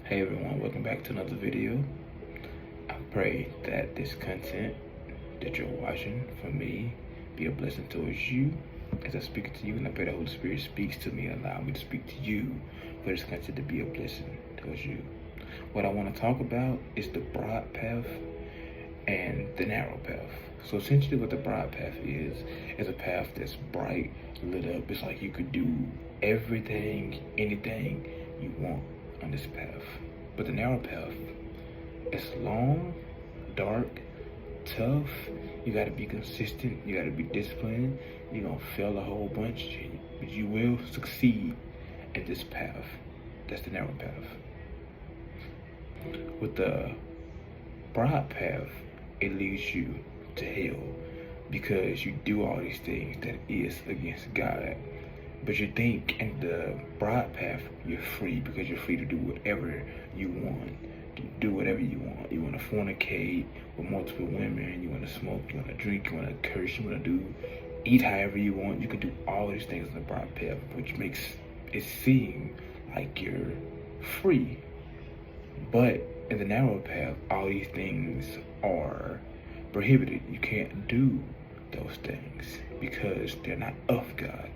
Hey everyone, welcome back to another video. I pray that this content that you're watching from me be a blessing towards you as I speak to you, and I pray the Holy Spirit speaks to me and allow me to speak to you for this content to be a blessing towards you. What I want to talk about is the broad path and the narrow path. So essentially what the broad path is a path that's bright, lit up. It's like you could do everything, anything you want on this path. But the narrow path, it's long, dark, tough. You gotta be consistent, you gotta be disciplined. You're gonna fail a whole bunch, but you will succeed in this path. That's the narrow path. With the broad path, it leads you to hell because you do all these things that is against God. But you think in the broad path, you're free because you're free to do whatever you want. Do whatever you want. You want to fornicate with multiple women. You want to smoke. You want to drink. You want to curse. You want to eat however you want. You can do all these things in the broad path, which makes it seem like you're free. But in the narrow path, all these things are prohibited. You can't do those things because they're not of God.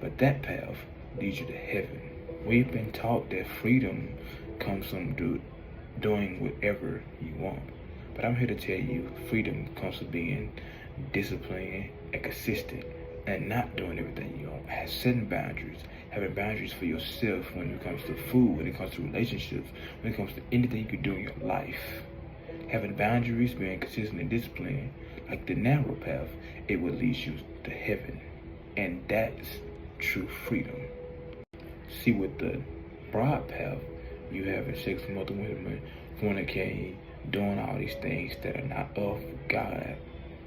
But that path leads you to heaven. We've been taught that freedom comes from doing whatever you want. But I'm here to tell you, freedom comes from being disciplined and consistent and not doing everything you want. Setting boundaries, having boundaries for yourself when it comes to food, when it comes to relationships, when it comes to anything you can do in your life. Having boundaries, being consistent and disciplined, like the narrow path, it will lead you to heaven. And that's true freedom. See, with the broad path, you having sex with multiple women, fornicating, doing all these things that are not of God.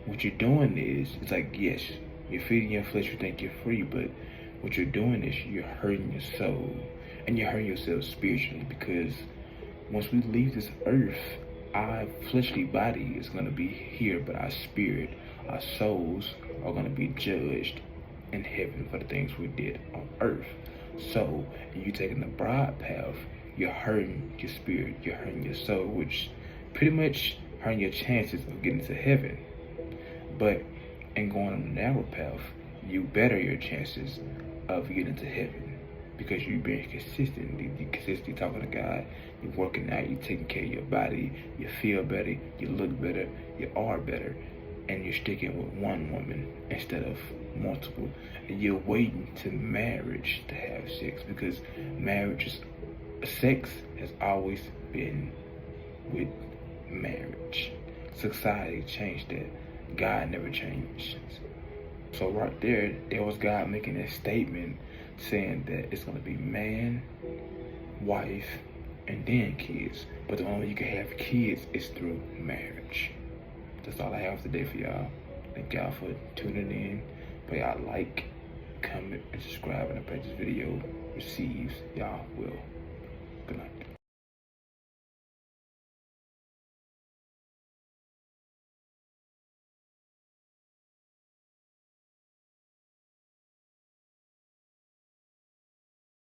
What you're doing is, it's like, yes, you're feeding your flesh, you think you're free, but what you're doing is you're hurting your soul, and you're hurting yourself spiritually, because once we leave this earth, our fleshly body is going to be here, but our spirit, our souls are going to be judged in heaven for the things we did on earth. So you taking the broad path, you're hurting your spirit, you're hurting your soul, which pretty much hurting your chances of getting to heaven. But in going on the narrow path, you better your chances of getting to heaven because you're being consistent. You're consistently talking to God, you're working out, you're taking care of your body, you feel better, you look better, you are better. And you're sticking with one woman instead of multiple. And you're waiting to marriage to have sex, because sex has always been with marriage. Society changed that. God never changed. So right there was God making a statement saying that it's gonna be man, wife, and then kids. But the only way you can have kids is through marriage. That's all I have today for y'all. Thank y'all for tuning in. Pray y'all like, comment, and subscribe, and I pray this video receives y'all will. Good night.